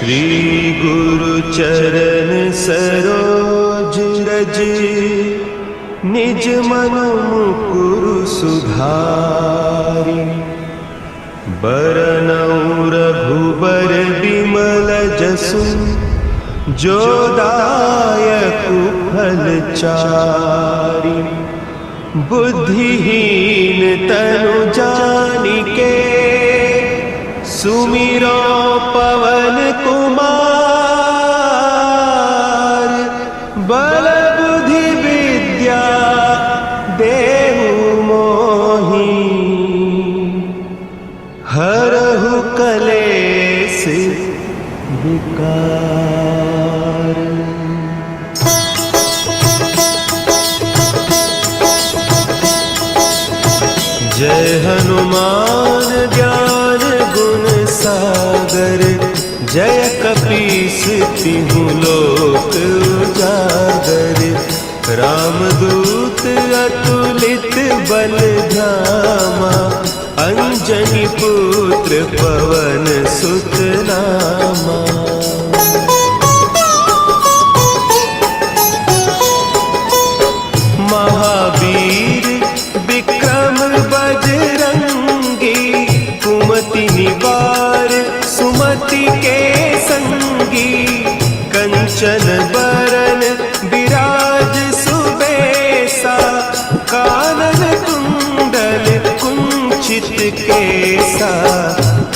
श्री गुरु चरण सरोज रज, निज मन मुकुरु सुधारि। बरनउँ रघुबर बिमल जसु, जो दायकु फल चारि। बुद्धिहीन तनु जानिके, सुमिरो पवन कुमार। बल बुद्धि विद्या देहु मोहि, हरहु कलेस विकार। जय हनुमान ज्ञान गुण सागर, जय कपीस तिहु लोक उजागर। रामदूत अतुलित बल धामा, अंजनी पुत्र पवन सुत नामा। महावीर विक्रम बजरंगी, कुमति निवार सुमति के संगी। कंचन बरन विराज सुबेसा, कानन कुंडल कुंचित केसा।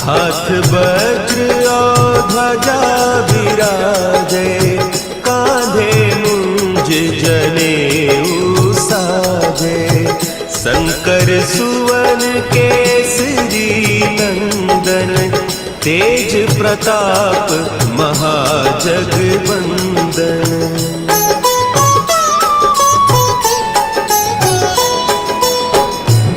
हाथ वज्र और ध्वजा विराजे, कांधे मुंज जनेऊ साजे। शंकर सुवन केसरी नंदन, तेज प्रताप महाजगवंदन।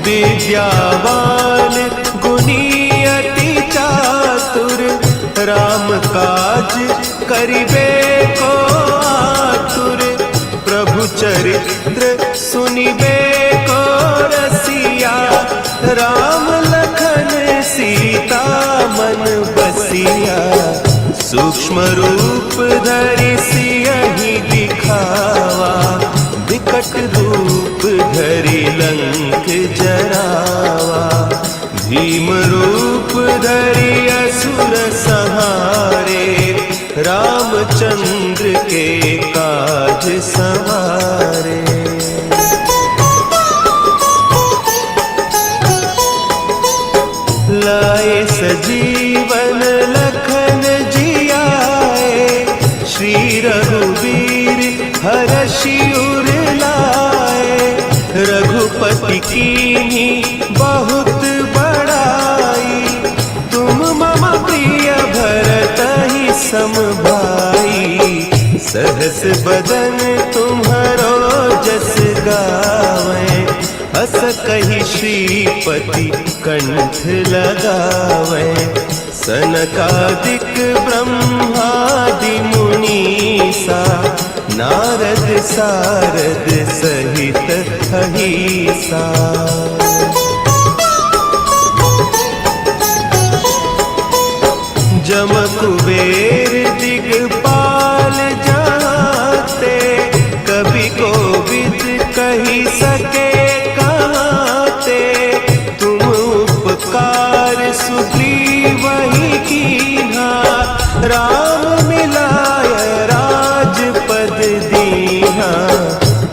विद्यावान गुणी अति चातुर, राम काज करिबे को आतुर। प्रभु चरित्र सुनिबे को रसिया, राम लखन सीता मन बसिया। सूक्ष्म रूप धरि सियहि दिखावा, विकट रूप धरि लंक जरावा। भीम रूप धरि असुर संहारे, रामचंद्र के काज सवारे। लाए सजीवन लखन जियाए, श्री रघुवीर हरषि उर लाए। रघुपति कीन्ही बहुत बड़ाई, तुम मम प्रिय भरतहि सम भाई। सहस बदन तुम्हरो जस गावें, हस कहि श्रीपति कंठ लगावें। सनकादिक ब्रह्मादि मुनीसा, नारद सारद सहित अहीसा। जम कुबेर दिगपाल जाते, कवि कोविद कहि सके कहते। तुम उपकार सुग्रीवहि कीन्हा, राम मिलाय राजपद दीन्हा।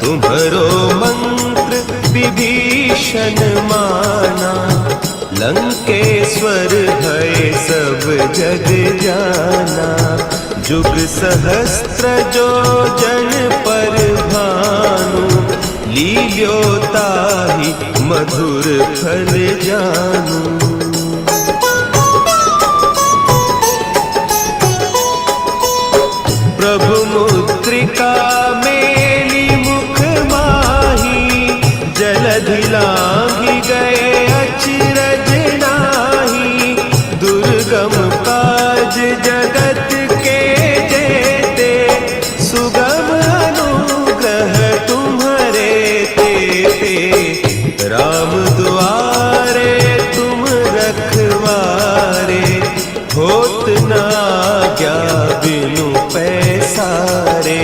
तुम्हरो मंत्र विभीषण माना, लंकेश्वर भय सब जग जाना। जुग सहस्त्र जो जन पर भानु, लील्यो ताहि मधुर फल जानू। प्रभु मुद्रिका मेली मुख माही, जलधि लांघि गए अचरज नाही। दुर्गम काज जगत के जेते, सुगम अनुग्रह तुम्हरे तेते। राम दुआरे तुम आज्ञा बिनु पैसारे,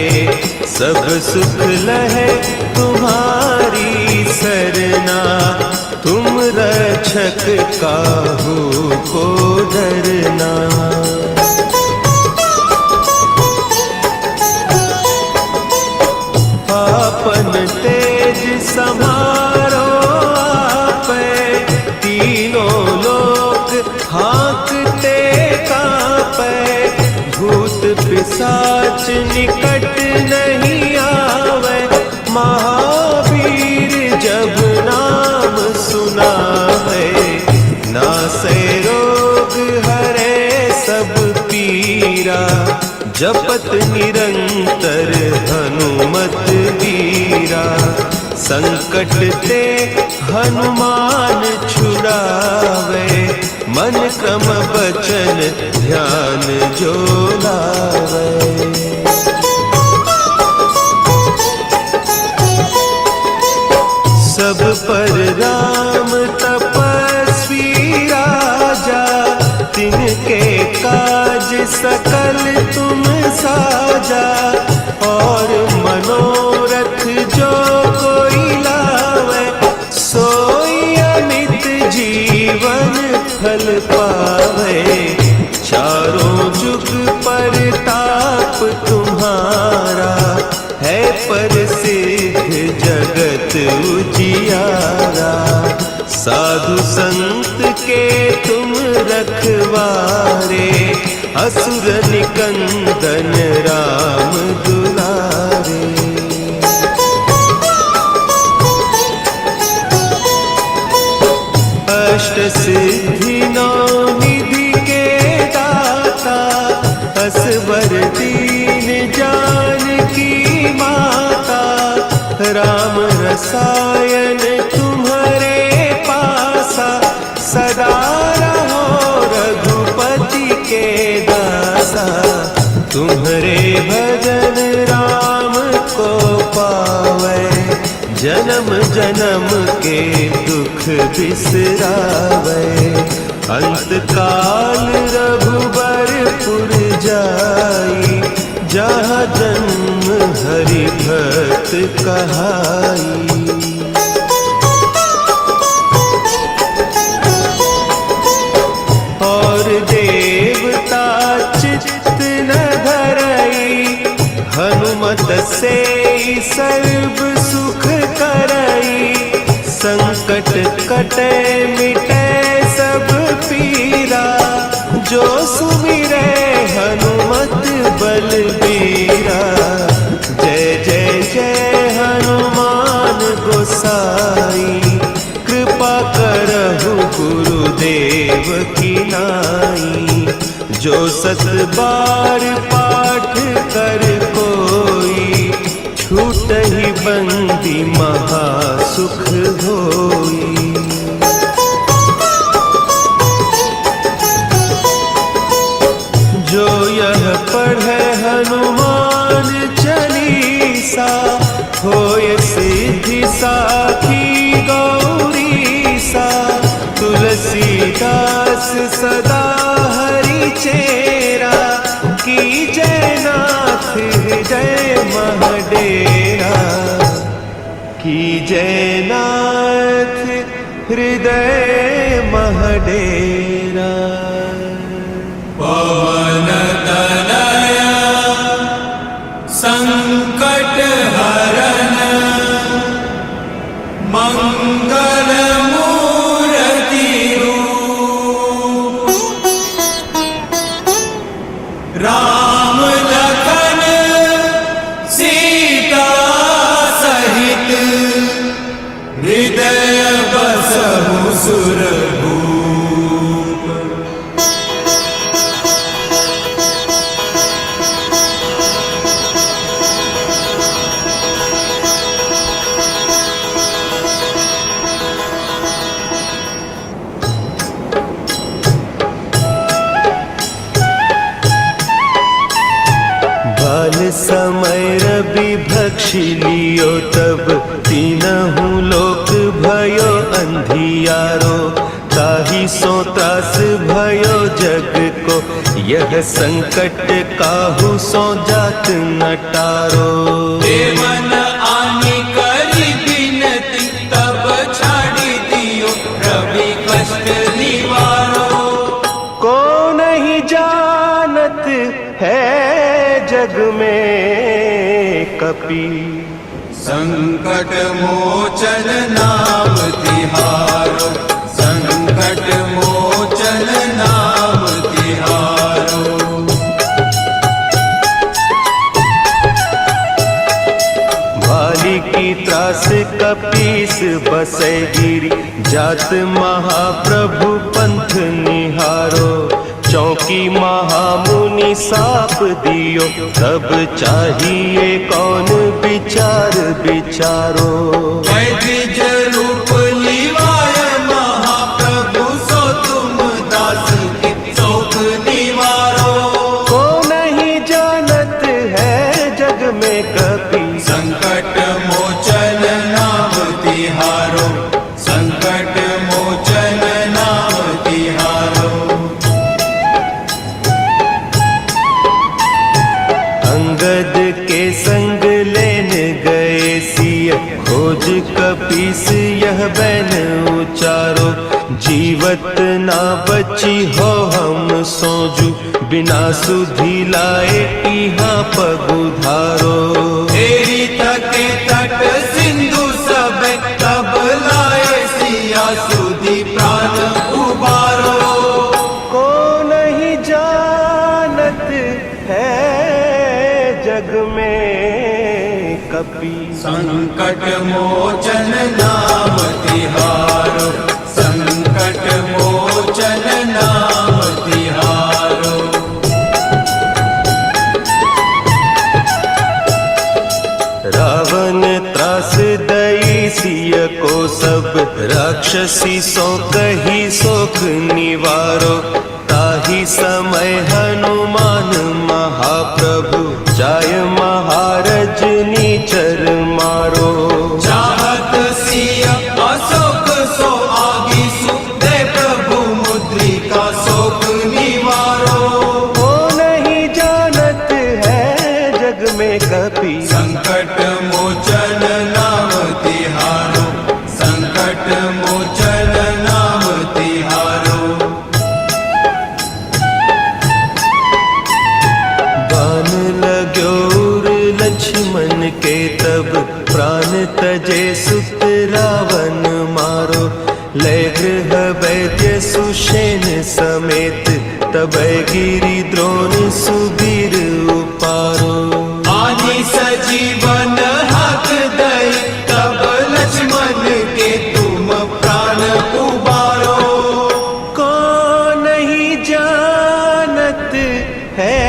सब सुख लहे तुम्हारी सरना, तुम रक्षक काहू को डरना। आपन तेज समारो आपै, तीनों लोक हाँकते कांपै, भूत पिशाच निकट नहीं आवे, महावीर जब नाम सुनावे, नासै रोग हरे सब पीरा, जपत निरंतर हनुमत वीरा, संकट ते हनुमान छुड़ावे, मन क्रम बचन ध्यान जो लावे। सब पर राम तपस्वी राजा, तिनके काज सकल तुम साजा, और मनोरथ जो कोई लावे, सोई अमित जीवन फल पावे, चारों जुग परताप तुम्हारा, है प्रसिद्ध जगत उजियारा, साधु संत के तुम रखवारे, असुर निकंदन राम दुलारे। अष्ट सिद्धि नौ निधि के दाता, असवर दीन जानकी माता, राम रसायन तुम्हारे पासा, सदा रहो रघुपति के दासा, तुम्हारे भजन राम को पावे, जन्म जन्म के दुख बिसरावे, अंत काल रघुबरपुर जाई, जहाँ जन्म हरि भक्त कहाई। और देवता चित्त न धरई, हनुमत से सर्व सुख करई, संकट कटे मिटे सब पीरा, जो सुमिरे हनुमत बलबीरा, जय जय जय हनुमान गोसाई, कृपा करहु गुरुदेव की नाई, जो सत बार पाठ कर कोई, छूटहि बंदी महासुख होई। जो यह पढ़े हनुमान चालीसा, होय सिद्धि साखी गौरीसा, तुलसीदास सदा हरि चेरा, की जय नाथ हृदय महडेरा, की जय नाथ हृदय महडेरा। पवन तनया संकट हरन, मंगल मूर्ति रूप, राम लखन सीता सहित, हृदय बसहु सुरभूप। समय रवि भक्षि लियो, तब तीनहु लोक भयो अंधियारो, ताहि सो त्रास भयो जग को, यह संकट काहू सो जात न टारो। मन आनी करी बिनती तब छाड़ी दियो रवि कष्ट निवारो। को नहीं जानत है जग में कपि संकट मोचन नाम तिहारो। संकट मोचन नाम तिहारो। भाली की त्रास कपीस बसे गिरी जात महाप्रभु पंथ निहारो। चौकी महामुनि साप दियो तब चाहिए कौन विचार विचारो। द्विज रूप लिवाय महाप्रभु सो तुम दास के शोक निवारो। को नहीं जानत है जग में कपि संकट मोचन नाम तिहारो। संकट मोचन नाम तिहारो। अंगद के संग लेन गए सिय खोज कपीस यह बैन उचारो। जीवत ना बची हो हम सोजू बिना सुधि लाए इहाँ पगुधारो। तेरी तके तट सिंधु सब तब लाए सिया सुधि प्राण उबारो। को नहीं जानत है जग में कपि संकट मोचन नाम तिहारो। संकट मोचन नाम तिहारो। रावण त्रास दई सिय को सब राक्षसी सो कही सोख निवारो। ताही समय हनुमान महाप्रभु जाय महारज नीचर मारो। चाहत सिया अशोक सो आगी सुदे प्रभु मुद्रिका शोक निवारो। को नहीं जानत है जग में कपि संकट मोचन नाम तिहारो। संकट मोचन नाम तिहारो। बान लाग्योर लक्ष्मण के तब प्राण तजे सुत रावण मारो। लय गृह वैद्य सुषेण समेत तब गिरि द्रोण सुबीर उपारो। आदि सजीवन हक दई तब लक्ष्मण के तुम प्राण उबारो। को नहीं जानत है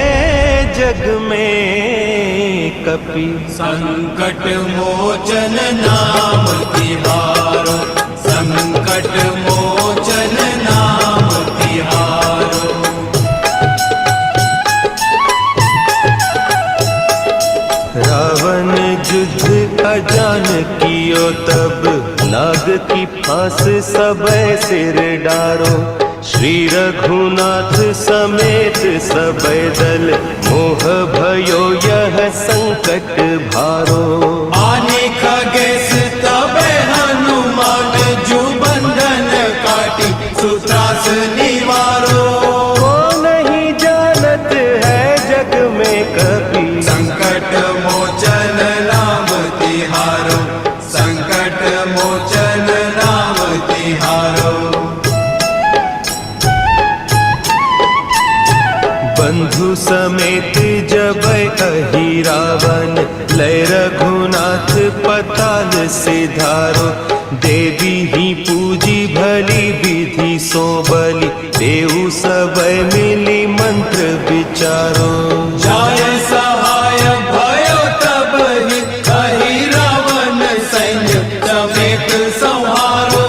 जग में कपि संकट मोचन नाम तिहारो। संकट मोचन नाम तिहारो। रावण युद्ध अजान कियो तब नाग की फांस सब सिर डारो। श्री रघुनाथ समेत सब दल मोह भयो यह संकट भारो। आने खगेश तबे हनुमान जू बंधन काटी सुत्रास निवारो। को नहीं जानत है जग में कपि संकट मोचन नाम तिहारो। संकट मोचन नाम तिहारो। बंधु समेत जब अहि रावण लय रघुनाथ पताल सिधारो। देवी ही पूजी भली विधि सो बलि देहु सब मिली मंत्र विचारो। जाय सहाय भयो तब ही अहि रावण सैन्य समेत संहारो।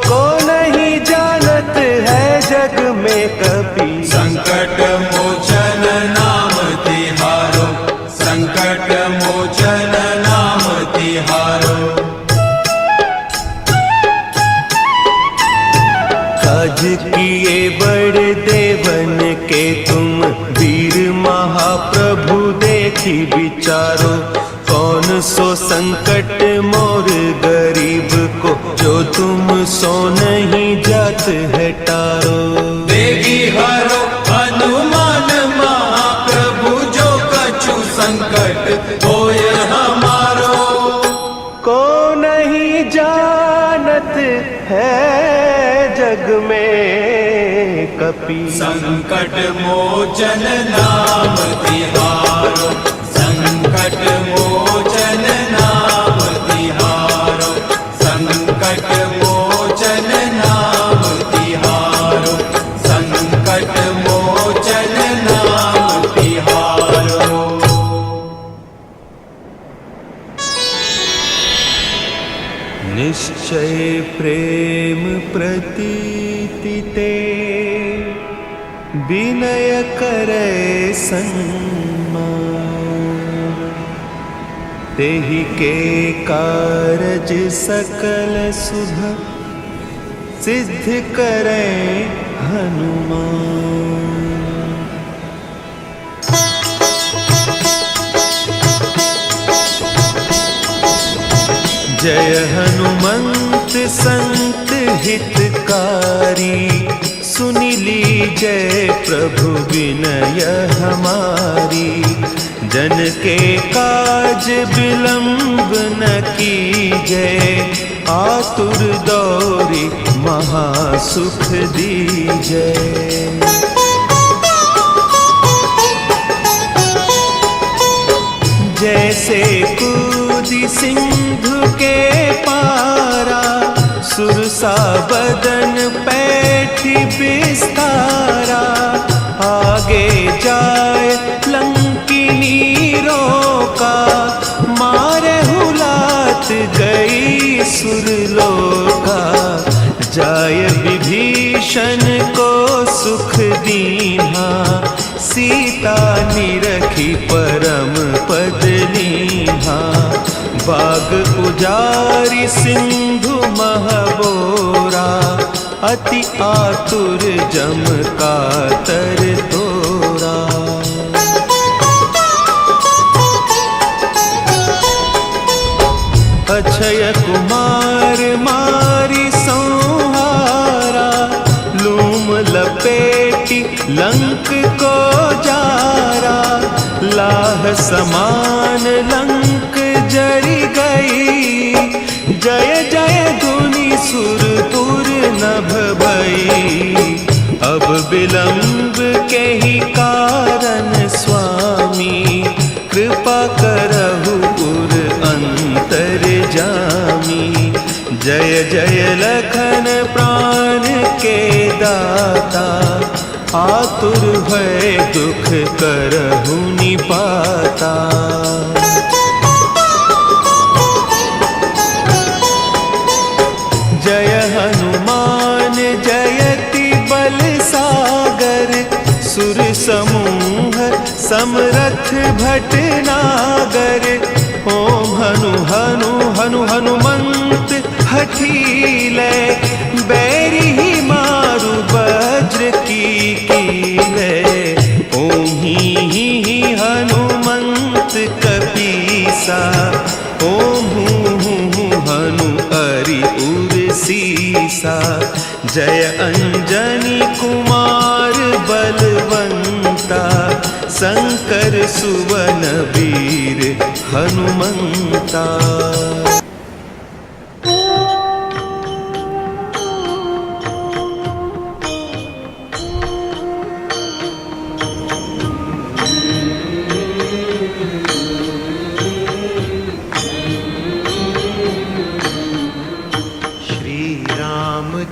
को नहीं जानत है जग में कपि संकट मोचन नाम तिहारो। संकट मोचन नाम तिहारो। काज किए बड़ देवन के तुम तुम सो नहीं जात है टारो। देगी हरो हनुमान महाप्रभु जो कछु संकट होय हमारो। को नहीं जानत है जग में कपि संकट मोचन नाम तिहारो। संकट मोचन नाम तिहारो। संकट मोचन नाम तिहारो। संकट मोचन नाम तिहारो। निश्चय प्रेम प्रतीति ते विनय करे सन्मान। तेहि के कारज सकल शुभ सिद्ध करे हनुमान। जय हनुमंत संत हितकारी। सुनि लीजय प्रभु विनय हमारी। जन के काज विलंब न कीजय। आतुर दौरी महासुख दीजय। जैसे कूदी सिंधु के पारा। सुरसा बदन पैठी बिस्तारा। आगे जाए लंकिनी रोका। मारे हुलात गई सुरलोका। जाय विभीषण को सुख दीन्हा। सीता निरखी परम पद लीन्हा। बाग उजारी सिंधु महबोरा। अति आतुर जम कातर तोरा। अक्षय कुमार मारी संहारा। लूम लपेटी लंक को जारा। लाह समान लंक जरी गई। जय जय धुनि सुरपुर नभ भई। अब विलंब के ही कारण स्वामी। कृपा करहु पुर अंतर जामी। जय जय लखन प्राण के दाता। आतुर भय दुख करहु निपाता। जय हनुमान जयति बल सागर। सुर समूह समरथ भटनागर। ओम हनु हनु हनु हनुमंत हठीले। बैरी ही मारु वज्र की कीले। ओम ही हनुमंत कपीसा। ओम हूँ हनु अरि उर सीसा। जय अंजनी कुमार बलवंता। शंकर सुवन वीर हनुमंता।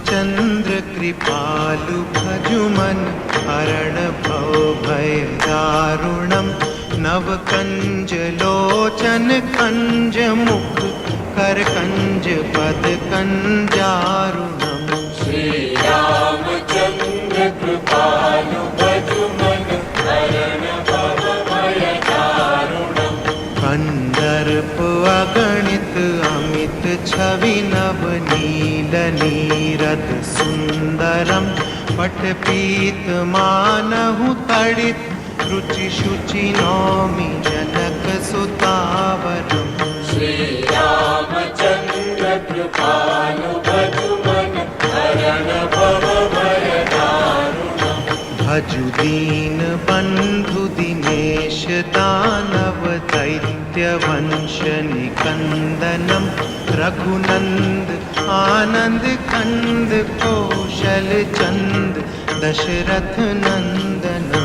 चंद्र कृपालु भजुमन। हरण भव भय दारुणम। नव कंज लोचन कंज मुख। कर कंज पद कंजारुणम। श्री रामचंद्र कृपालु भजुमन। हरण भव भय दारुणम। कंदर्प अगणित अमित छवि नव। नील नीरद सुंदरम। पट पीत मानहु तड़ित। रुचि शुचि नौमि जनक सुतावरम। श्री रामचंद्र कृपालु भजुमन। दीन बंधु दिनेश दानव दैत्य वंश निकंदनम रघुनंद आनंद कंद कौशल चंद दशरथ नंदनम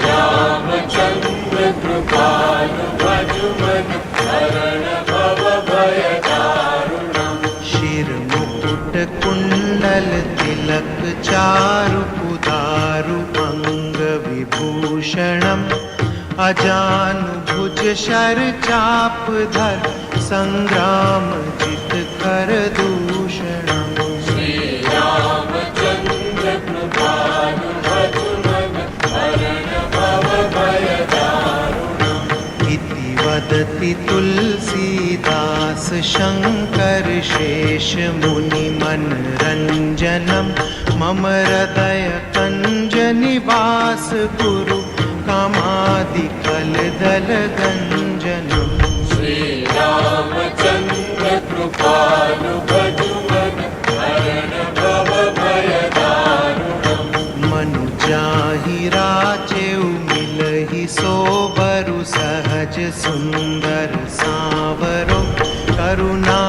रामचंद्र कृपालु भजुमन हरण भव भय दारुणम शिर मुकुट कुंडल तिलक चारु उदारु अंग विभूषणम अजानु भुज शर चाप धर संग्राम जित कर दूषणम श्री रामचंद्र कृपालु भजुमन हरण भव भय दारुणम इति वदति तुलसीदास शंकर शेष मुनि मनरंजनम मम हृदय कंज निवास गुरु कामादि कलदल गंजनम श्री रामचंद्र कृपालु भजुमन हरण भव भय दारुणम मनु जाहि राचेउ मिलहि सोबरु सहज सुंदर सावरो करुणा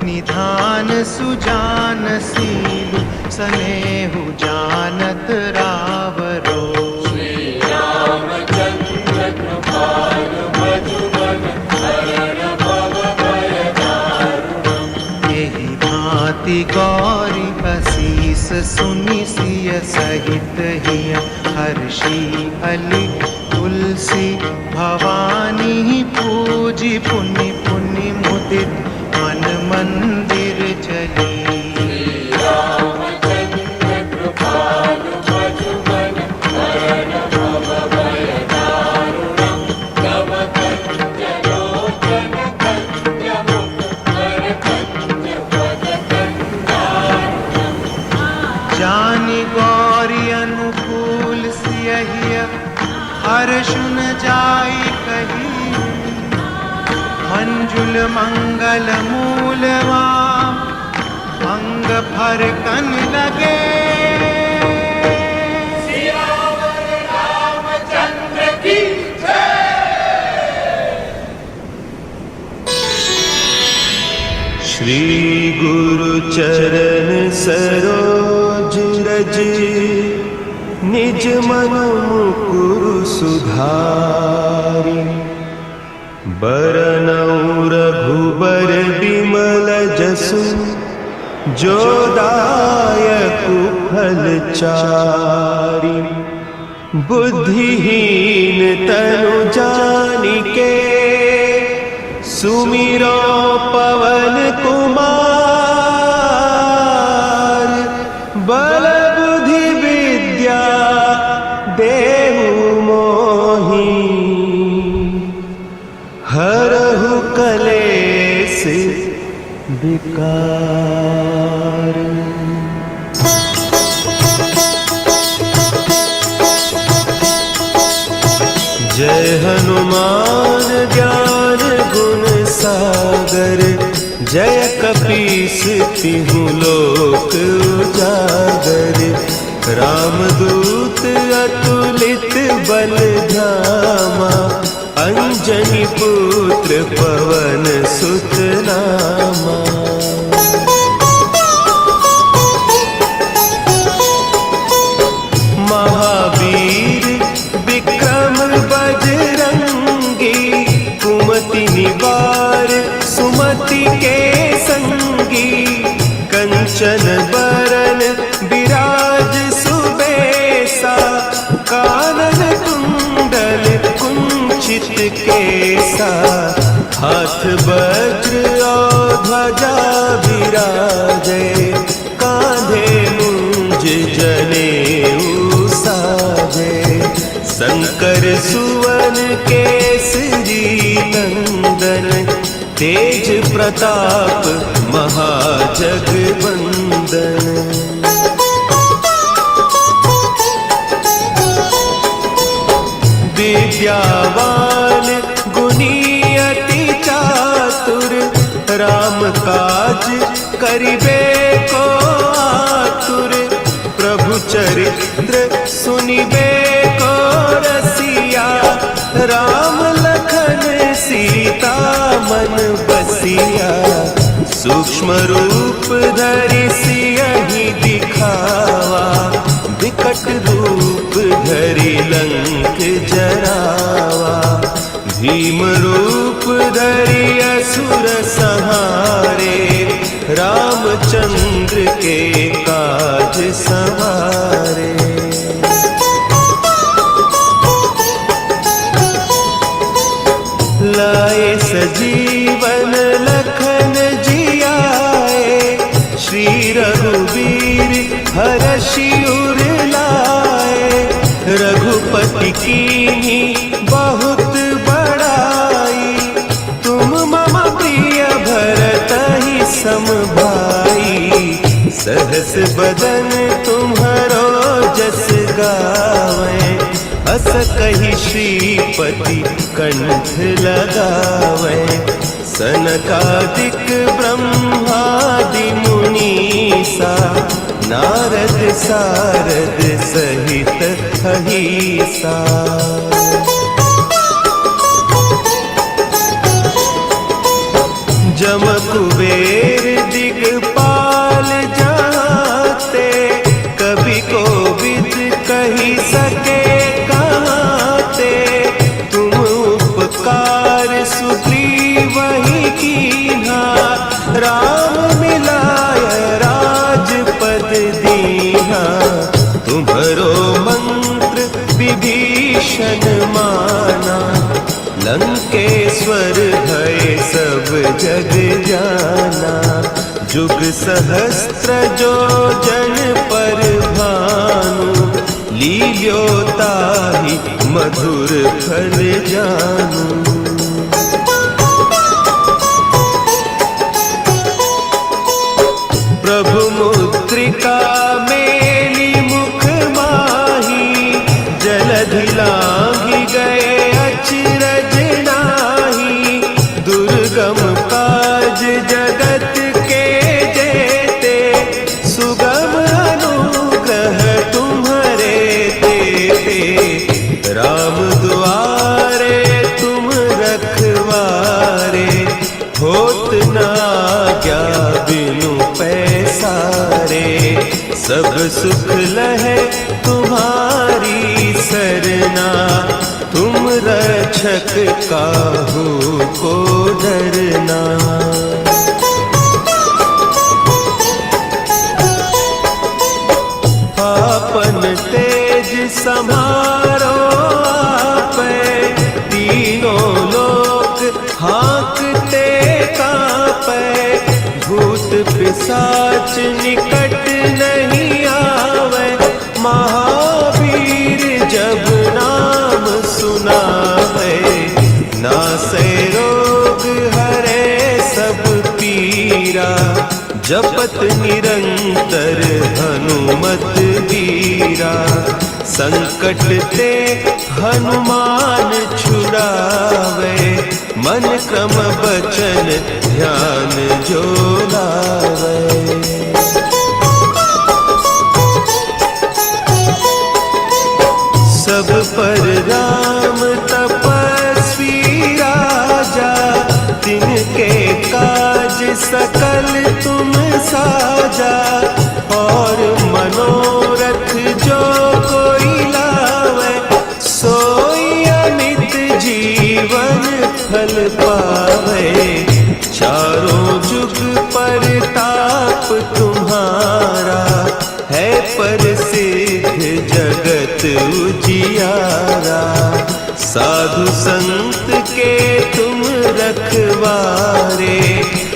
निधान सुजान सीलु सनेहु जानत रावरो श्री रामचंद्र कृपालु भजुमन हरण भव भय दारुणम यही भांति गौरी असीस सुनि सिय सहित हिय हर्षि अली तुलसी भवानी पूजी पुनि पुनि मुदित मन मंदिर चली रामचंद्र कृपालु भजुमन हरण भव भय दारुणम तव कंज लोचन कंज मुख कर कंज पद कंदारुणम जानि गौरी अनुकूल सियहिय हर्षुन जाई कही मंजुल मंगल मूलवा अंग भर कन लगे सियावर रामचंद्र की श्री गुरु चरण सरोज रज निज मन मुकुरु सुधारि बरनउँ रघुबर बिमल जसु जो दायकु फल चारि बुद्धिहीन तनु जानिके सुमिरो पवन कुमार बल बुद्धि विद्या देहु मोहि हरहु कलेस विकार जय हनुमान ज्ञान गुण सागर जय कपीस तिहु लोक उजागर रामदूत अतुलित बल धामा अंजनी पुत्र पवन सुत नामा महावीर विक्रम बजरंगी कुमति निवार सुमति के संगी कंचन बरन विराज सुबेसा कानन कुंडल कुंचित केसा हाथ वज्र और ध्वजा विराजे कांधे मुंज जनेऊ साजे शंकर सुवन केसरी नंदन तेज प्रताप महाजगवंदन विद्यावान गुणी अति चातुर राम काज करिबे को आतुर प्रभु चरित्र सुनि सुनिबे को रसिया, राम लखन सीता मन बसिया। सूक्ष्म रूप धरि सियहि दिखावा, विकट रूप धरि लंक जरावा। भीम रूप धरि असुर संहारे, रामचंद्र के काज संवारे। लाए सजीवन लखन जियाए, श्री रघुवीर हरषि उर लाए। रघुपति कीन्ही बहुत बड़ाई, तुम मम प्रिय भरतहि सम भाई। सहस बदन तुम्हरो जस गावें, अस कहि श्रीपति कंठ लगावें। सनकादिक ब्रह्मादि मुनीसा, नारद सारद सहित अहिसा। जम कुबेर दिगपाल जाते, कवि कोविद कहि सके कहते। तुम उपकार सुग्रीवहि कीन्हा, राम मिलाय राजपद दीन्हा। तुम्हरो मंत्र विभीषण माना, लंकेश्वर भय सब जग जाना। जुग सहस्त्र जो जन पर भानु, लील्यो ताहि मधुर फल जानू। प्रभु मुद्रिका मेली मुख माही, जलधि लांघि गए अचरज नाही। दुर्गम काज जगत के जेते, सुगम अनुग्रह तुम्हरे तेते। राम दुआरे तुम रखवारे, होत न आज्ञा बिनु पैसारे। सब सुख लहे तुम्हारी सरना, तुम रक्षक काहू को डरना। आपन तेज समारो आपै, तीनों लोक हाँकते कांपै। भूत पिशाच निकट नहीं आवे, महावीर जब नाम सुनावे। नासै रोग हरे सब पीरा, जपत निरंतर हनुमत वीरा। संकट ते हनुमान छुड़ावे, मन क्रम बचन ध्यान जो लावे। सब पर राम तपस्वी राजा, तिनके काज सकल तुम साजा। और मनोरथ जो कोई लावे, सोई अमित जीवन फल पावे। चारों जुग परताप तुम्हारा, है प्रसिद्ध जगत उजियारा। साधु संत के तुम रखवारे,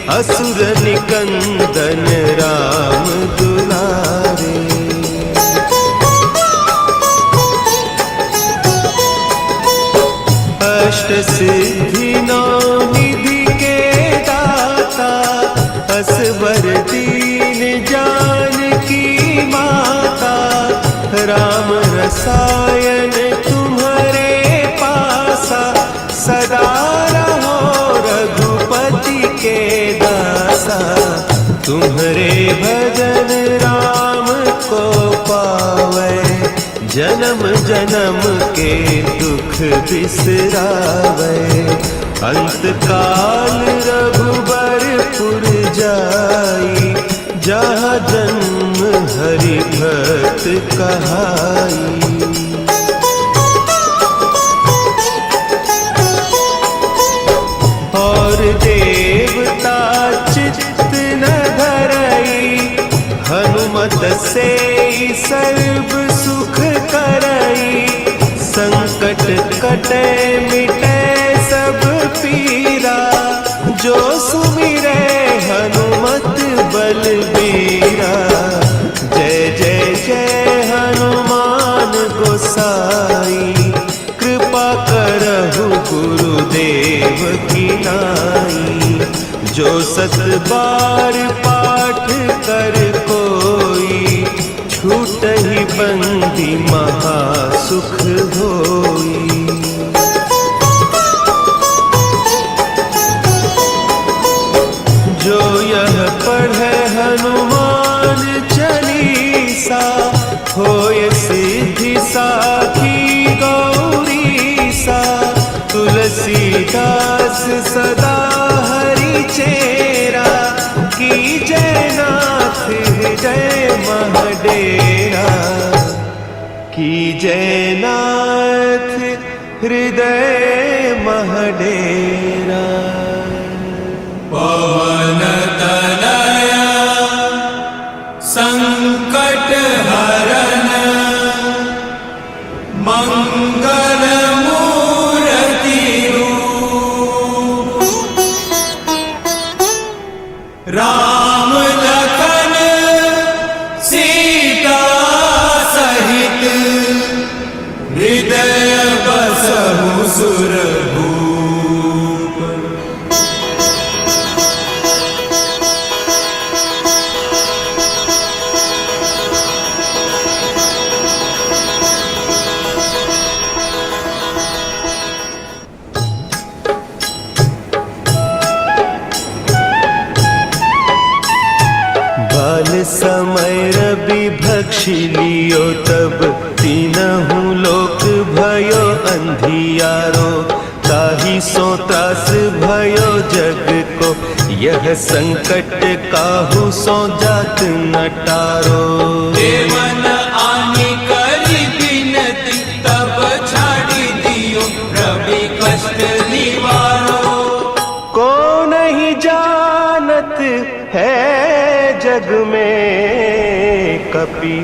असुर निकंदन राम दुलारे। अष्ट सिद्धि नौ निधि के दाता, असवर दीन जानकी माता। राम रसायन तुम्हारे पासा, सदा रहो रघुपति के दासा। तुम्हारे भजन राम को पावे, जन्म जन्म के दुख बिसरावे। अंत काल रघुबरपुर जाई, जहाँ जन्म हरि भक्त कहाई। और देवता चित्त न धरई, हनुमत से सर्व सुख करई। संकट कटे मिटे सब पीरा, जो सुमिरे हनुमत बलबीरा। जय जय जय हनुमान गोसाई, कृपा करहु गुरुदेव की नाई। जो सत बार पाठ कर कोई, छूटहि बंदी महासुख होई। जो यह पढ़े हनुमान चालीसा, होय सिद्धि साखी गौरीसा। तुलसीदास सदा हरि चेरा, की जयनाथ हृदय महडेरा। की जयनाथ हृदय महडेरा। पवन तनय संकट हरन, मंगल मूर्ति रूप। राम लखन सीता सहित, हृदय बसहु सुरभूप। समय रवि भक्षि लियो, तब तीनहु लोक भयो अंधियारो। ताहि सो त्रास भयो जग को, यह संकट काहू सो जात न टारो। देवन आनी करी बिनती, तब छाड़ी दियो रवि कष्ट निवारो। को नहीं जानत है जग में कपि,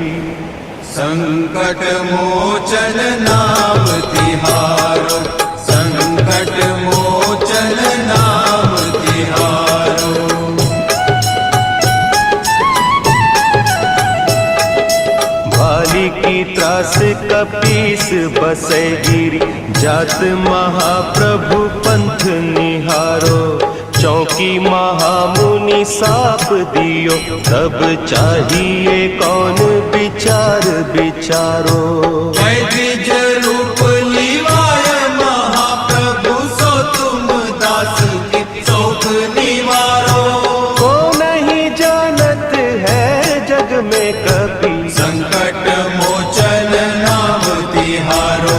संकट मोचन नाम तिहारो। संकट मोचन नाम तिहारो। भाली की त्रास कपीस बसे गिरी, जात महाप्रभु पंथ निहारो। चौकी महामुनि साप दियो, तब चाहिए कौन विचार विचारो। द्विज रूप लिवाय महाप्रभु, सो तुम दास की शोक निवारो। को नहीं जानत है जग में कपि, संकट मोचन नाम तिहारो।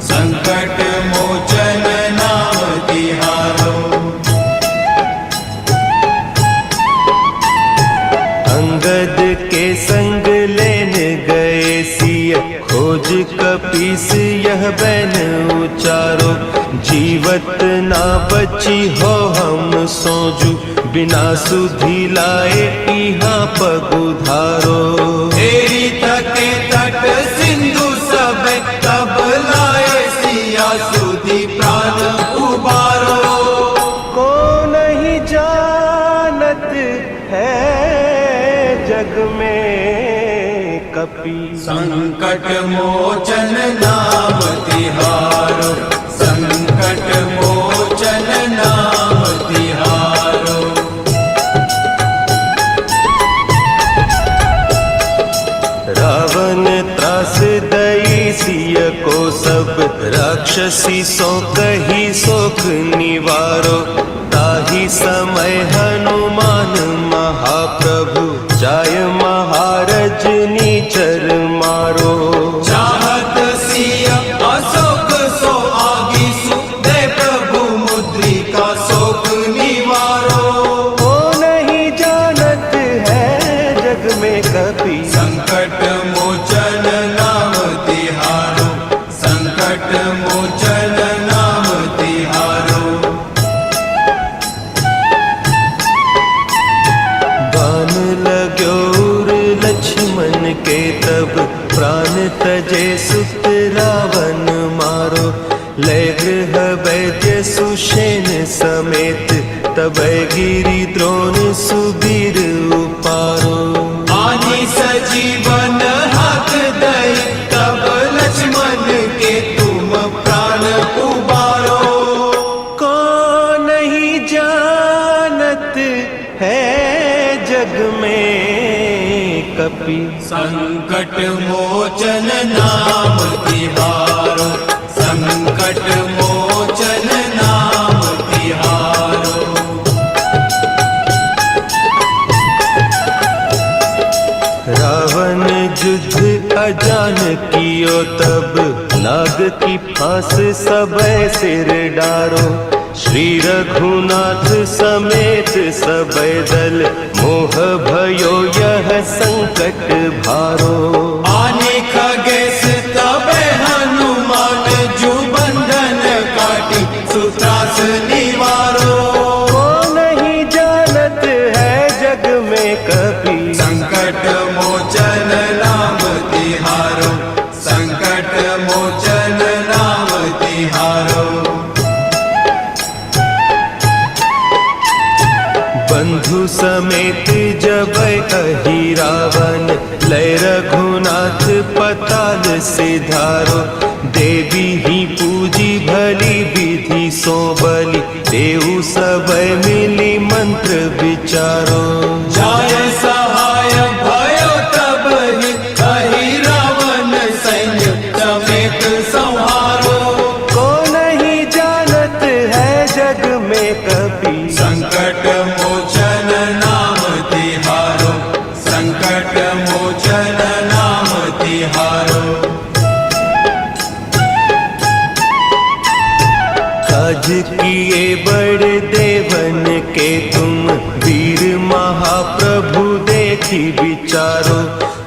संकट मोचन नाम तिहारो। अंगद के संग लेन गए सिय, खोज कपीस यह बैन उचारो। जीवत ना बची हो हम सोजू, बिना सुधि लाए इहाँ पगुधारो। तेरी तके तट सिंधु सब, तब लाए सिया सुधि प्राण उबारो। को नहीं जानत है जग में कपि, संकट मोचन नाम तिहारो। संकट मोचन नाम तिहारो। रावण त्रास दई सिय को, सब राक्षसी सो कही सोख निवारो। ताहि समय हनुमान महाप्रभु, जाय महारज नीचर मारो। चाहत सिया मोचन नाम तिहारो। बान लाग्यो लक्ष्मण के तब प्राण तजे सुत रावण मारो। लय गृह वैद्य सुषेण समेत तब गिरि द्रोण सुबीर उपारो। आनी सजीवन हक दई तब लक्ष्मण के तुम प्राण उबारो। कौन नहीं जानत है जग में कपि संकट मोचन नाम तिहारो। संकट मोचन नाम तिहारो। रावण युद्ध अजान कियो तब नाग की फांस सबे सिर डारो। श्री रघुनाथ समेत सबे दल मोह भयो यह संकट भारो। आने खगेश तबे हनुमान जो बंधन काटी सुत्रास निवारो। को नहीं जानत है जग में कभी संकट मोचन नाम तिहारो। संकट मोचन नाम तिहारो। बंधु समेत जब अहि रावण लय रघुनाथ पताल सिधारो। देवी ही पूजी भली विधि सो बलि देव सब मिली मंत्र विचारो। जाय सहाय भयो तब ही अहि रावण सैन्य समेत संहारो। को नहीं जानत है जग में कभी संकट मोचन नाम तिहारो। संकट मोचन नाम तिहारो। काज किए बड़ देवन के तुम वीर महाप्रभु देखी विचारो।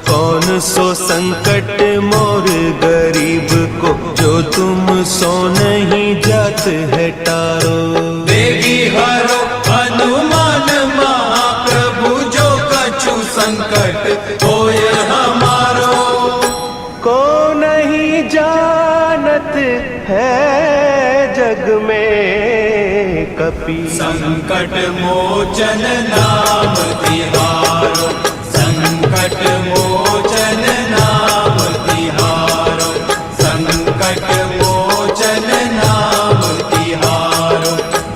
कौन सो संकट मोर गरीब को जो तुम सो नहीं जात है टारो। देगी हरो हनुमान महाप्रभु जो कछु संकट होय हमारो। को नहीं जानत है जग में कपि संकट मोचन नाम तिहारो। संकट मोचन नाम तिहारो। संकट मोचन नाम तिहारो।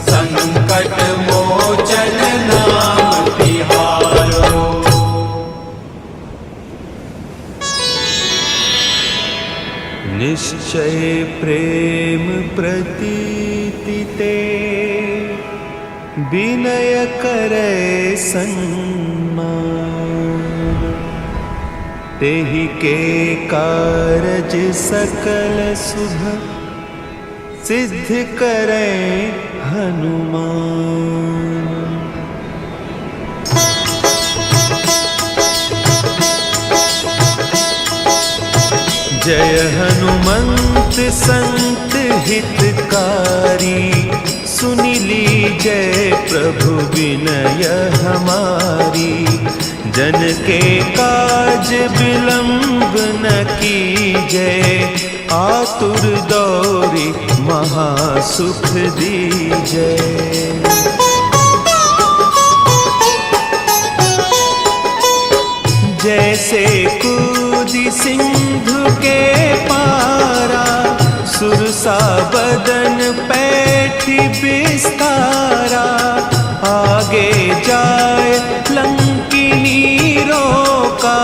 संकट मोचन नाम तिहारो। निश्चय प्रेम प्रतीति ते विनय करे सन्मान। तेहि के कारज सकल शुभ सिद्ध करे हनुमान। जय हनुमंत संत हितकारी। सुनि लीजय प्रभु विनय हमारी। जन के काज विलंब न कीजय। आतुर दौरी महासुख दीजय। जैसे कूदी सिंधु के पारा। सुरसा बदन पैठी बिस्तारा। आगे जाए लंकिनी रोका।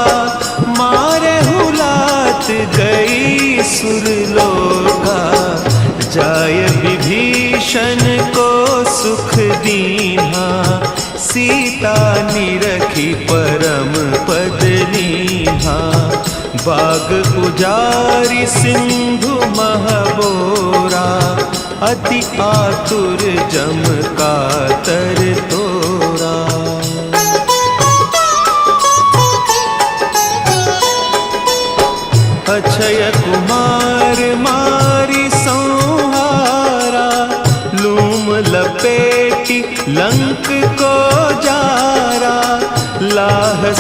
मारे हुलात गई सुरलोका। जाय विभीषण को सुख दीन्हा। सीता निरखी परम पद लीन्हा। बाग उजारी सिंधु महबोरा। अति आतुर जम कातर तोरा। अक्षय कुमार मारी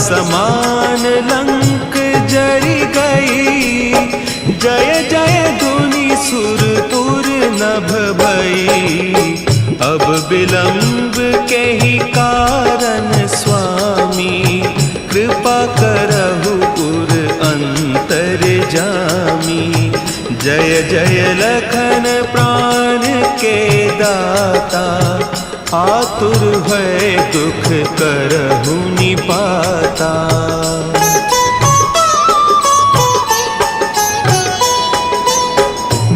समान लंक जरी गई, जय जय धुनि सुरपुर नभ भई। अब विलंब के ही कारण स्वामी, कृपा करहु पुर अंतर जामी। जय जय लखन प्राण के दाता, आतुर भय दुख करहु निपाता।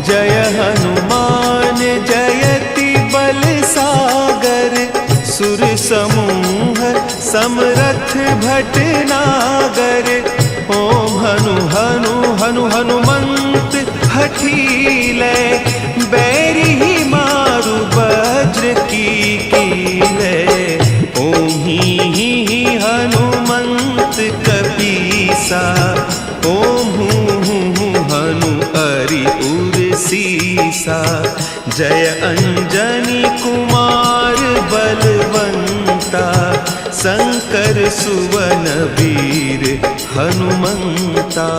जय हनुमान जयति बल सागर, सुर समूह समरथ भटनागर। ओम हनु हनु हनु हनुमंत हठीले, बैरी मारु वज्र की कीले। ओम ही हनुमंत कपीसा, ओम हूँ हनु अरि उर सीसा। जय अंजनी कुमार बलवंता, शंकर सुवन वीर हनुमंता।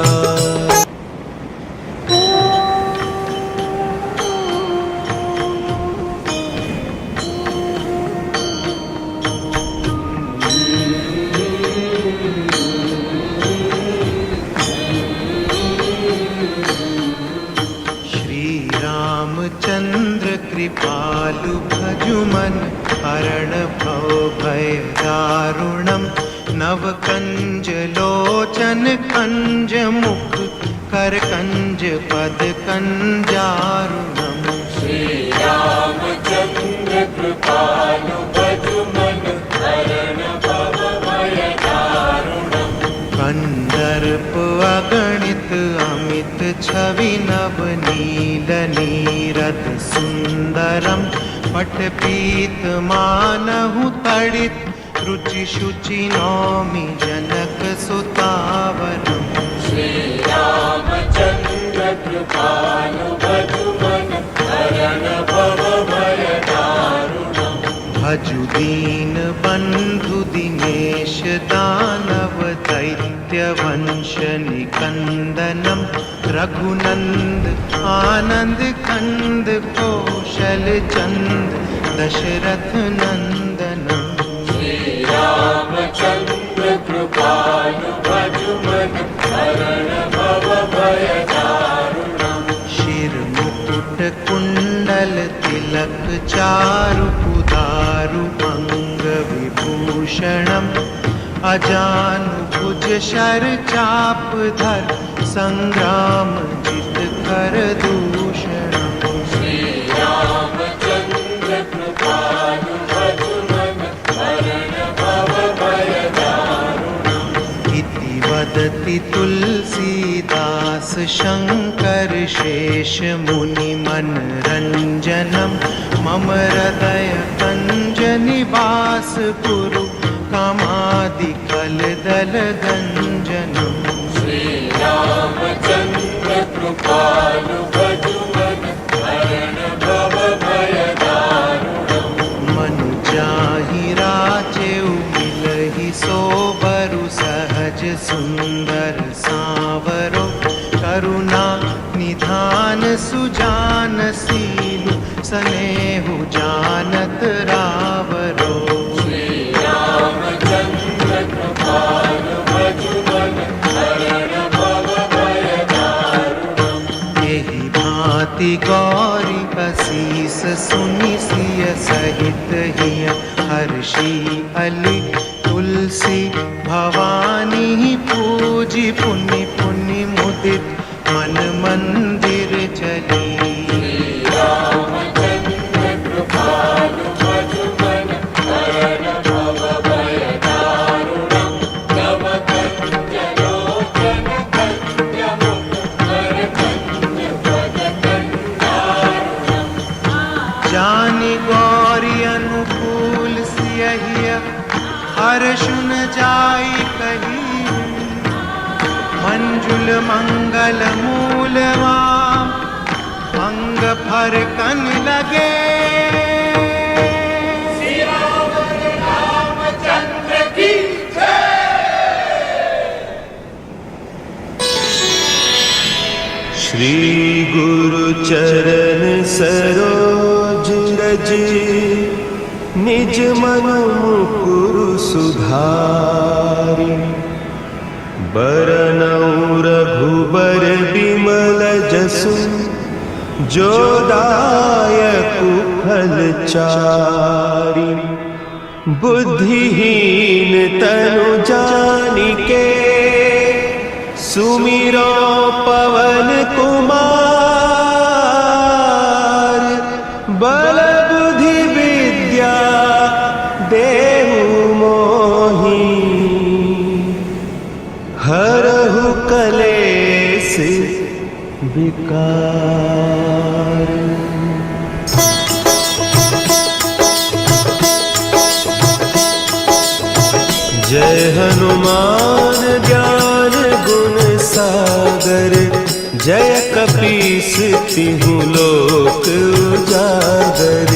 चंद्र कृपालु भजुमन, हरण भव भय दारुणम। नव कंज लोचन कंज मुख, कर कंज पद कंजारुणम। श्री रामचंद्र कृपालु भजुमन, हरण भव भय दारुणम। कंदर्प अगणित अमित छवि नव, नील नीरद सुंदरम। पट पीत मानहु तड़ित, रुचि शुचि नौमि जनक सुतावरम। श्री रामचंद्र कृपालु भजुमन, हरण भव भय दारुणम। भजु दीन बंधु दिनेश, दानव दैत्य वंश निकंदनम। रघुनंद आनंद कंद, कौशल चंद दशरथ नंदनम। श्री रामचंद्र कृपालु भजुमन, हरण भव भय दारुणम। शिर मुकुट कुंडल तिलक, चारु उदारु अंग विभूषणम। अजानु भुज शर चाप धर, संग्राम जित कर दूषणम। श्री रामचंद्र कृपालु भजुमन, हरण भव भय दारुणम। इति वदति तुलसीदास, शंकर शेष मुनि मनरंजनम। मम हृदय कंज निवास पुरु, कामादिकल दल गंजनम। श्री रामचंद्र कृपालु भजुमन, हरण भव भय दारुणम। मनु जाहि राचेउ मिलहि, सोबरु सहज सुंदर सावरो। करुणा निधान सुजान सीलु, सनेहु जानत रावरो। श्री रामचंद्र कृपालु भजुमन, हरण भव भय दारुणम। एहि भांति गौरी असीस, सुनि सिय सहित हिय हर्षि अली। तुलसी भवानी पूजी, पुनि पुनि मुदित मन मंदिर चली। श्री रामचंद्र कृपालु भजुमन, हरण भव भय दारुणम। नव कंज लोचन कंज मुख, कर कंज पद कंजारुणम। जानि गौरी अनुकूल सियहिया, हर्षुन जाई कही। मंजुल मंगल मूलवा, अंग फरकन लगे। श्री रामचंद्र की जय। श्री गुरु चरण सरोज रज निज मन मुकुरु सुधारि बरनउँ रघुबर बिमल जसु जो दायकु फल चारि बुद्धिहीन तनु जानिके सुमिरो पवन कुमार बल बुद्धि विद्या देहु मोहि हरहु कलेस विकार। जय हनुमान ज्ञान गुण सागर जय कपीस तिहु लोक उजागर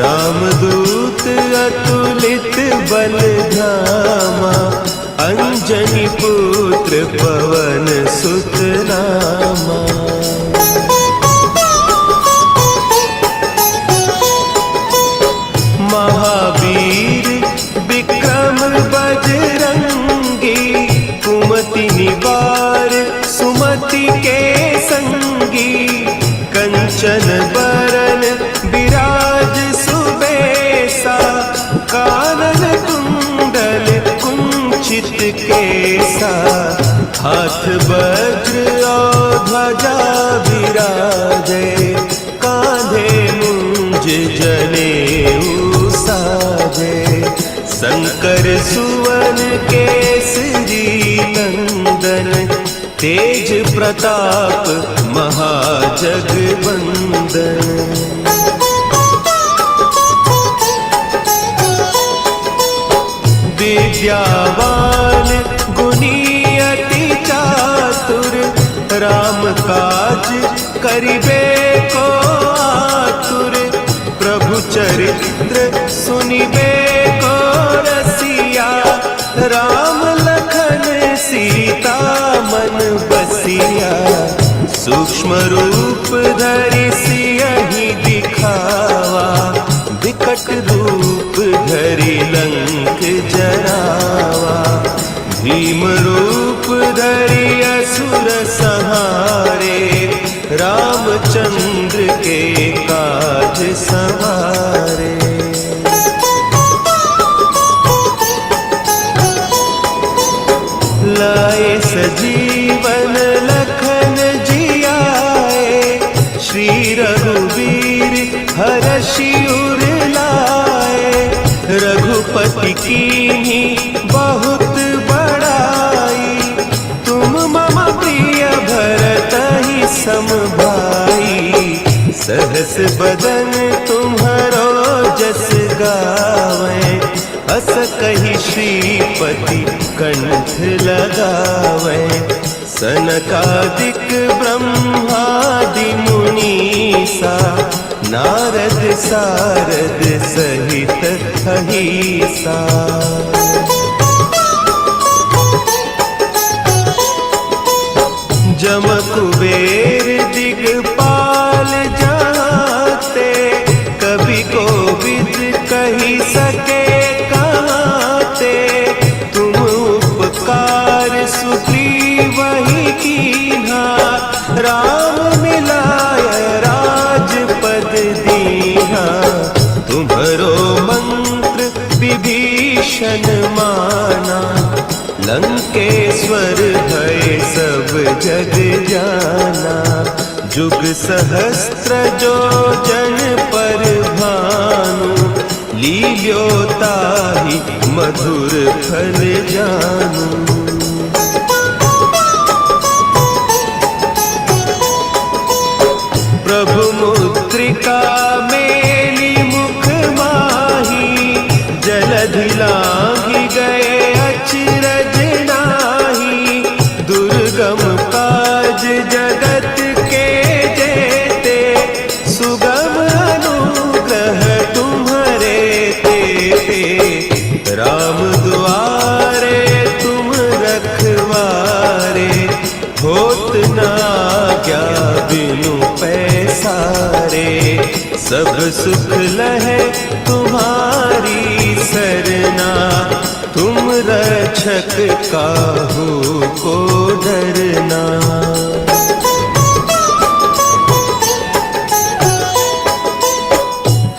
रामदूत अतुलित बल धामा अंजनी पुत्र पवन सुत नामा। महावीर विक्रम बजरंगी कुमति निवार सुमति के संगी कंचन बरन विराज सुबेसा कानन कुंडल कुंचित केसा हाथ वज्र और ध्वजा विराजे कांधे मुंज जनेऊ साजे शंकर सुवन केसरी नंदन तेज प्रताप महाजगवंदन। विद्यावान गुणी अति चातुर राम काज करिबे को आतुर प्रभु चरित्र सुनिबे को रसिया राम लखन सीता मन बसिया सूक्ष्म रूप धरि सियहि दिखावा विकट रूप धरि लंक जरावा भीम रूप धरि असुर संहारे रामचंद्र के काज सवारे। लाए सजीवन लखन जियाए श्री रघुवीर हरषि उर लाए रघुपति कीन्ही बहुत बड़ाई तुम मम प्रिय भरतहि सम भाई सहस बदन तुम्हरो जस गावें अस कहि श्रीपति कंठ लगावें सनकादिक ब्रह्मादि मुनीसा नारद सारद सहित अहीसा। जम कुबेर दिगपाल जाते कवि कोविद कही सके कहते तुम उपकार सुग्रीवहि कीन्हा राम मिलाय राजपद दीन्हा तुम्हरो मंत्र विभीषण माना लंकेश्वर भय सब जग जाना जुग सहस्त्र जो जन पर भानु लील्योताहि मधुर फल जानू। प्रभु मुद्रिका मेली मुख माही जलधि लांघि गए अचरज नाही दुर्गम काज जगत के जेते सुगम अनुग्रह तुम्हारे तेते राम दुआरे तुम दुलारे, सब सुख लहे तुम्हारी सरना, तुम रक्षक काहू को डरना।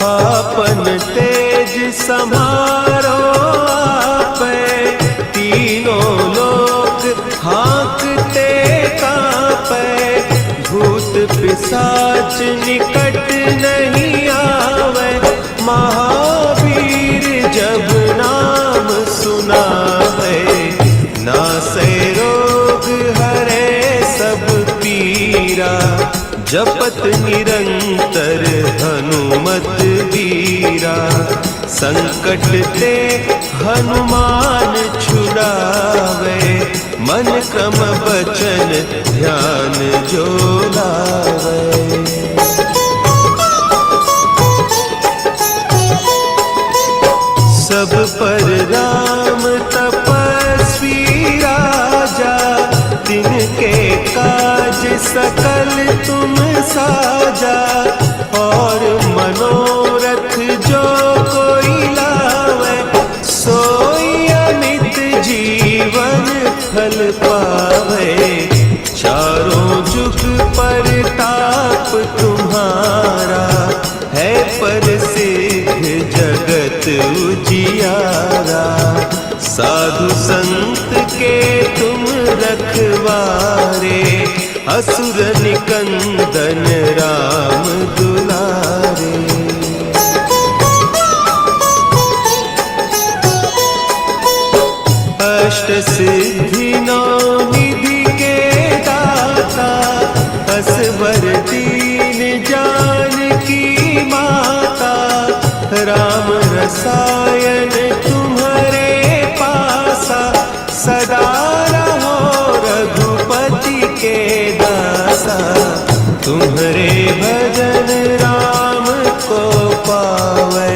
आपन तेज समारो आपे, तीनों लोक हाँकते कांपे, भूत पिशाच निकट नहीं आवे, महावीर जब नाम सुनावे, नासे रोग हरे सब पीरा, जपत निरंतर हनुमत वीरा, संकट ते हनुमान छुड़ावे, मन क्रम बचन ध्यान जो लावे। सब पर राम तपस्वी राजा, तिनके काज सकल तुम साजा, और मनोरथ जो कोई लावे, सोई अमित जीवन फल पावे। चारों जुग परताप तुम्हारा, है प्रसिद्ध जगत उजियारा, साधु संत के तुम रखवारे, असुर निकंदन राम दुलारे। अष्ट सिद्धि नौ निधि के दाता, असवर दीन जानकी माता, राम रसायन तुम्हारे पासा, सदा रहो रघुपति के दासा, तुम्हारे भजन राम को पावे,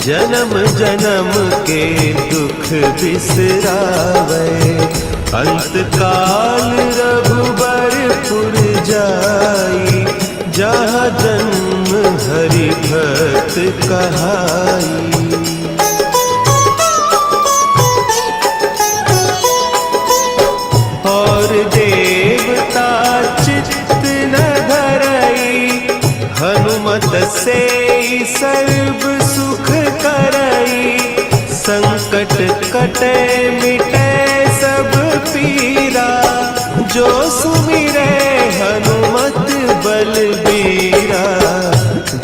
जन्म जन्म के दुख बिसरावे, अंत काल रघुबरपुर जाई, जहाँ जन्म हरि भक्त कहाई। और देवता चित्त न धरई, हनुमत से सर्व सुख करई, संकट कटे मिटे सब पीरा, जो सुमिरे हनुमत बलबीरा।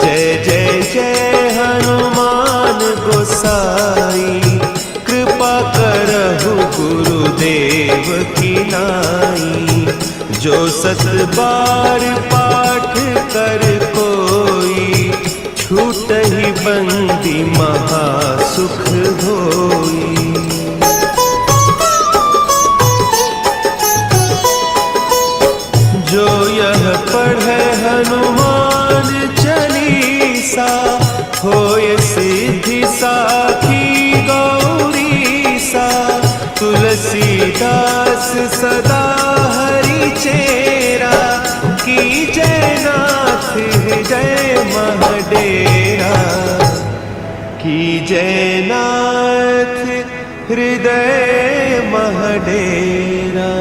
जय जय जय हनुमान गोसाई, कृपा करहु गुरुदेव की नाई, जो सत बार पाठ कर कोई, छूटहि बंदी महासुख होई। जो यह पढ़े हनुमान चालीसा, होय सिद्धि साखी गौरीसा, तुलसीदास सदा हरि चेरा, की जय नाथ हृदय महडेरा, की जय नाथ हृदय महडेरा।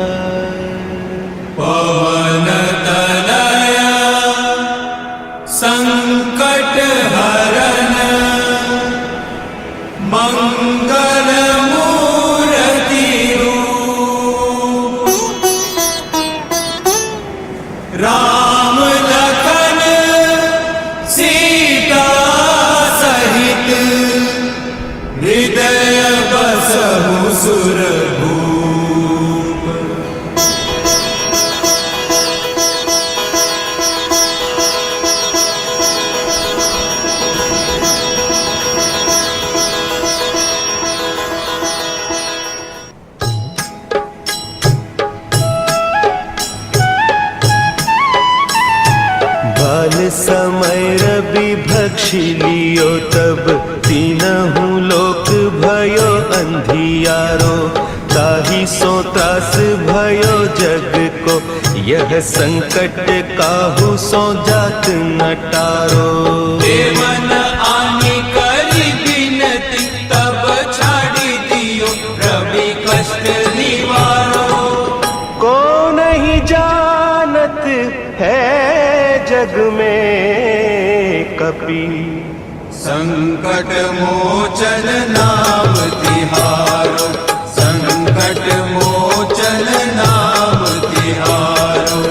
पवन तनया संकट हरन, मंगल मूर्ति रूप, राम लखन सीता सहित, हृदय बसहु सुरभूप। समय रवि भक्षी लियो, तब तीनहु लोक भयो अंधियारो, ताहि सो त्रास भयो जग को, यह संकट काहू सो जात न टारो। देवन आनी करी बिनती तब छाड़ी दियो रवि कष्ट निवारो। को नहीं जानत है जग में कपि संकट मोचन नाम तिहारो। संकट मोचन नाम तिहारो।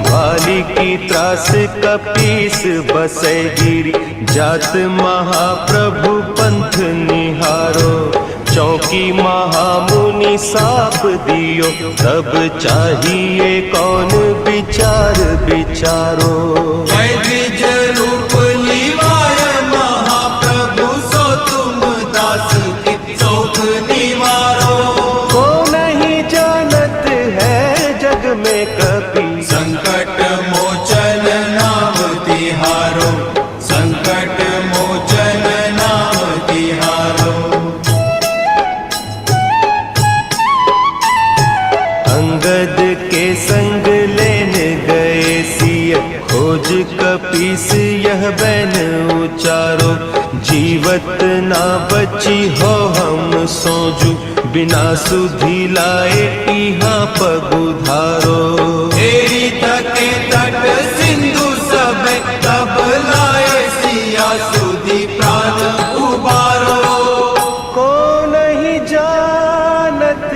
भाली की त्रास कपीस बसै गिरी जात महाप्रभु पंथ निहारो। चौकी महामुनि साप दियो तब चाहिए कौन विचार विचारो। जय द्विज रूप लिवाय महाप्रभु सो तुम दास की शोक निवारो। को नहीं जानत है जग में कपि संकट मोचन नाम तिहारो। संकट मोचन नाम तिहारो। अंगद के संग लेने गए सिय खोज कपीस यह बैन उचारो। जीवत ना बची हो हम सोजू बिना सुधि लाए यहाँ पगुधारो। तेरी तके तट सिंधु सब तब लाए सिया सुधि प्राण उबारो। को नहीं जानत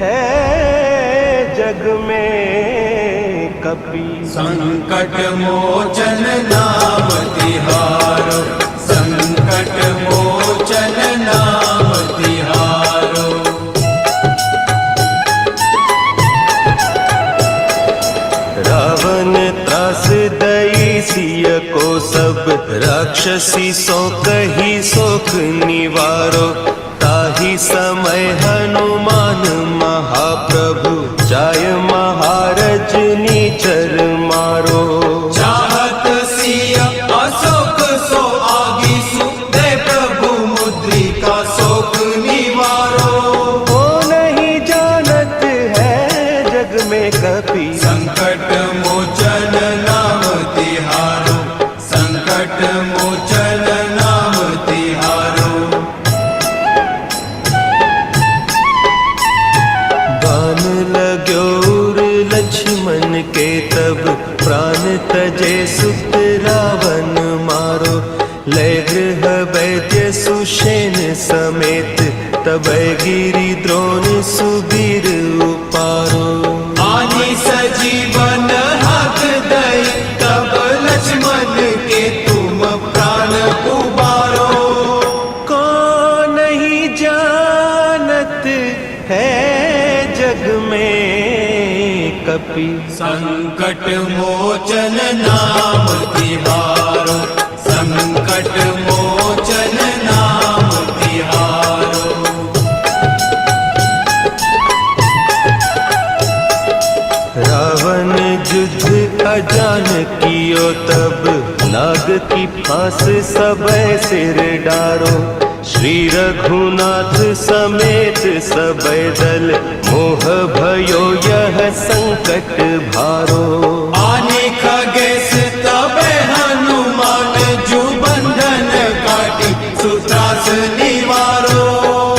है जग में कपि संकट मोचन नाम तिहारो। संकट मोचन नाम तिहारो। रावण त्रास दई सिय को सब राक्षसी सो कही सोख निवारो। ताही समय हनुमान महाप्रभु जाय महारज नीचर मारो। चाहत सिया अशोक सो आगी सुदे प्रभु मुद्रिका शोक निवारो। को नहीं जानत है जग में कपि संकट मोचन नाम तिहारो। संकट मोचन नाम तिहारो। बान लाग्यो उर लक्ष्मण के तब प्राण तजे सुत रावण मारो। लय गृह वैद्य सुषेण समेत तब गिरि द्रोण सुबीर उपारो। आनी सजीवन हक दई तब लक्ष्मण के तुम प्राण उबारो। को नहीं जानत है जग में कपि संकट मोचन नाम तिहारो। संकट मोचन नाम तिहारो। रावण युद्ध अजान कियो तब नाग की फांस सब सिर डारो। श्री रघुनाथ समेत सब दल मोह भयो यह संकट भारो। आने खगेश तब हनुमान जु बंधन काटी सुत्रास निवारो।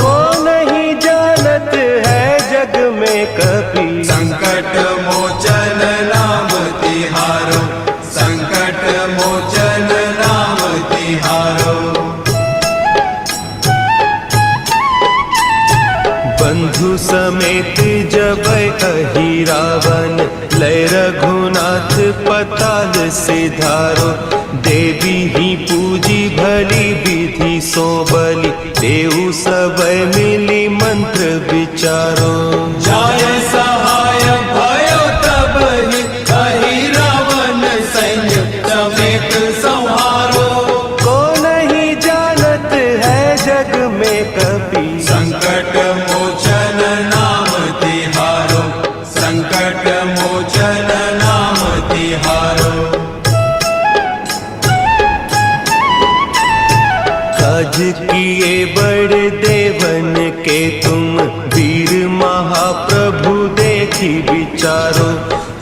को नहीं जानत है जग में कपि संकट मोचन नाम तिहारो। संकट मोचन नाम तिहारो। बंधु समेत जब अहि रावण लय रघुनाथ पताल सिधारो। देवी ही पूजी भली विधि सो बलि देऊ सब मिली मंत्र विचारो। जाय सहाय भयो तब ही कही रावण सैन्य समेत संहारो। को नहीं जानत है जग में कपि संकट मोचन नाम तिहारो। संकट मोचन नाम तिहारो। काज किए बड़ देवन के तुम वीर महाप्रभु देखी विचारो,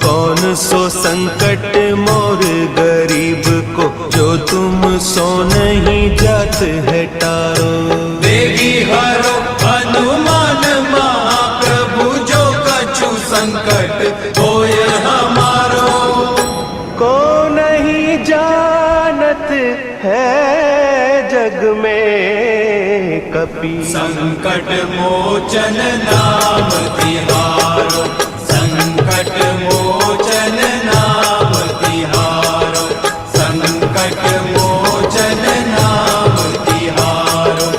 कौन सो संकट मोर गरीब को, जो तुम सो नहीं जात है टारो। देवी हरो हनुमान महाप्रभु, जो कछु संकट होय हमारो। को नहीं जानत है जग में कपि, संकट मोचन नाम तिहारो, संकट मोचन नाम तिहारो, संकट मोचन नाम तिहारो,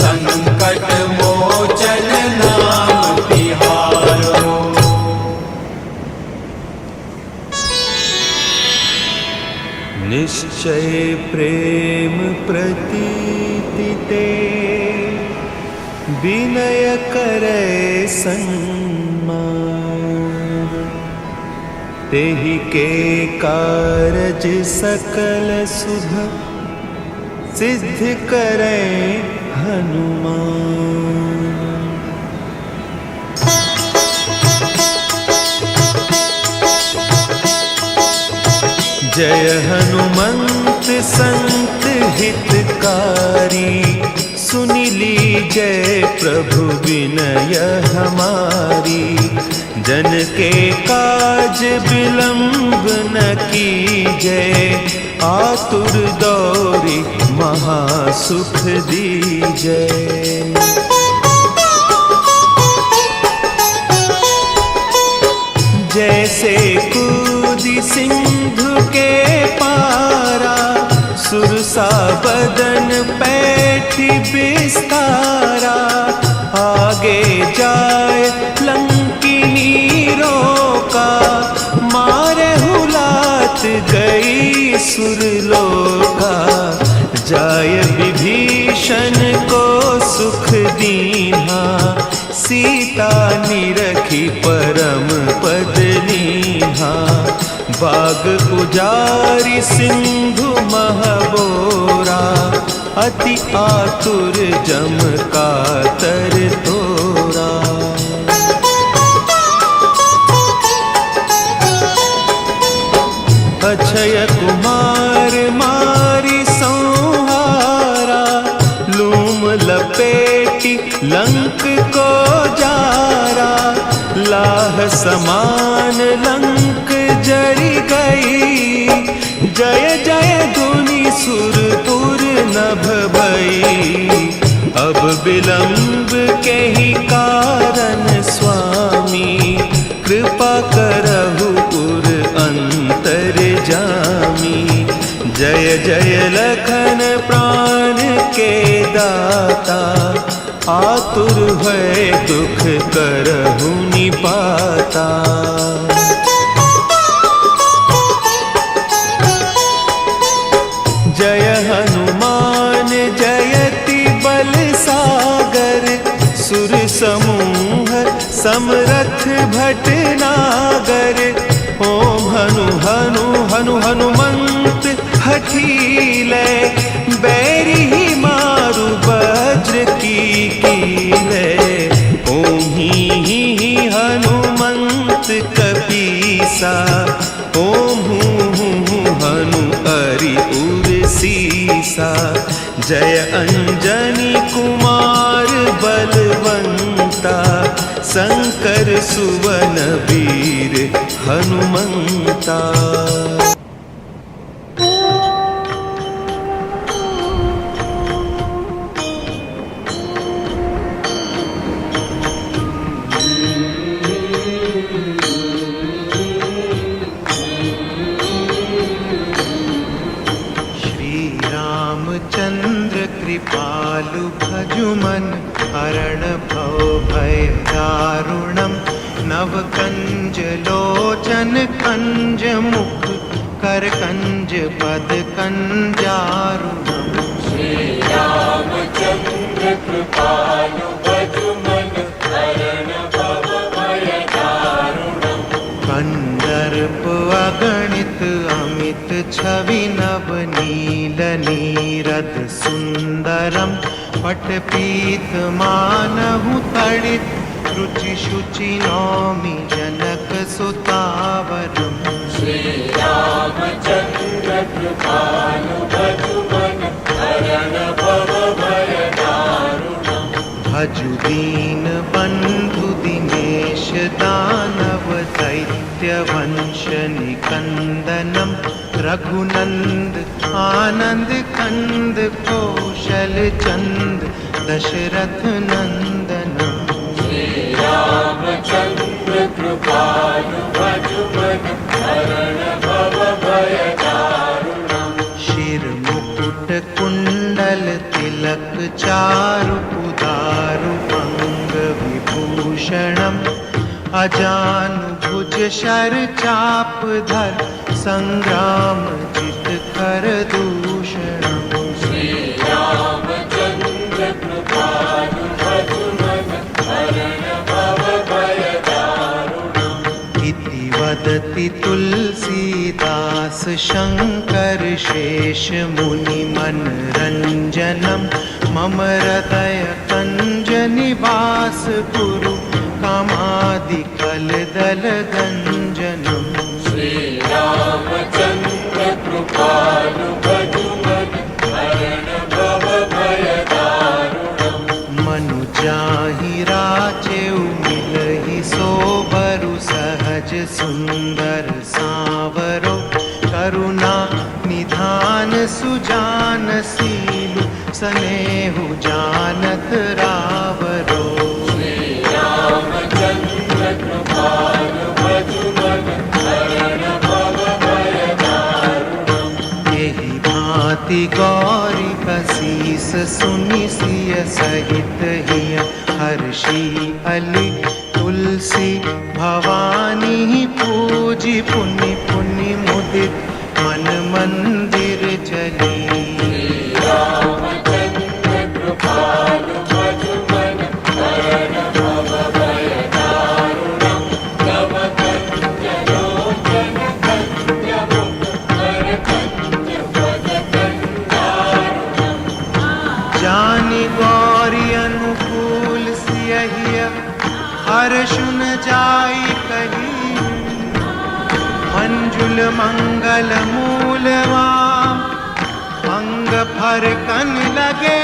संकट मोचन नाम तिहारो। निश्चय प्रेम प्रतीति ते, विनय करे सन्मान। तेहि के कारज सकल शुभ, सिद्ध करे हनुमान। जय हनुमंत संत हितकारी, सुनि लीजय प्रभु विनय हमारी। जन के काज विलंब न कीजय, आतुर दौरी महासुख दीजय। जैसे कूदी सिंधु के पारा, सुरसा बदन पैठी बिस्तारा। आगे जाए लंकिनी रोका, मारे हुलात गई सुरलोका। जाय विभीषण को सुख दीन्हा, सीता निरखी परम पद लीन्हा। बाग उजारी सिंधु महबोरा, अति आतुर जम कातर तोरा। अक्षय कुमार मारी संहारा, लूम लपेटी लंक को जारा। लाह समान लंक जरी गई, जय जय धुनि सुरपुर नभ भई। अब विलंब के ही कारण स्वामी, कृपा करहु पुर अंतर जामी। जय जय लखन प्राण के दाता, आतुर है दुख करहु निपाता। जय हनुमान जयति बल सागर, सुर समूह समरथ भटनागर। ओम हनु हनु हनु हनुमंत हठीले, बैरी मारु वज्र की कीले। ओम ही हनुमंत कपीसा, ओम हूँ हनु हरि उर सीसा। जय अंजनी कुमार बलवंता, शंकर सुवन वीर हनुमंता। चंद्र कृपालु भजुमन, हरण भव भय दारुणम। नव कंज लोचन कंज मुख, कर कंज पद कंजारुणम। श्री रामचंद्र कृपालु भजुमन, हरण भव भय दारुणम। कंदर्प अगणित अमित छवि नव, नील नीरद सुंदरम। पट पीत मानहु तड़ित रुचि शुचि नौमि जनक सुतावरम श्री रामचंद्र कृपालु भजुमन हरण भव भय दारुणम् भजु दीन बंधु दिनेश दानव दैत्य वंश निकंदनम रघुनंद आनंद कंद कौशल चंद दशरथ नंदनम श्री रामचंद्र कृपालु भजुमन हरण भव भय दारुणम् शिर मुकुट कुंडल तिलक चारु उदारु अंग विभूषणम अजानु भुज शर चाप धर संग्राम जित कर दूषणम श्री रामचंद्र कृपालु भजुमन हरण भव भय दारुणम् इति वदति तुलसीदास शंकर शेष मुनि मनरंजनम मम हृदय कंज निवास गुरु कामादि कल दल गंजनम श्री रामचंद्र कृपालु भजुमन हरण भव भय दारुणम् मनु जाहि राचेउ मिलहि सोबरु सहज सुंदर सावरो करुणा निधान सुजान सीलु सनेहु जानत रावरो श्री रामचंद्र कृपालु भजुमन हरण भव भय दारुणम् यही भांति गौरी कसीस सुनि सिय सहित हिय हर्षि अली तुलसी भवानी पूजी पुनि पुनि मुदित मन मंदिर चली रामचंद्र कृपालु भजुमन हरण भव भय दारुणम् तव कंज लोचन कंज मुख कर कंज पद कंदारुणम् जानि गौरी अनुकूल सियहिय हर्षुन जाई कही मंजुल मंगल मूलवा अंग फर कन लगे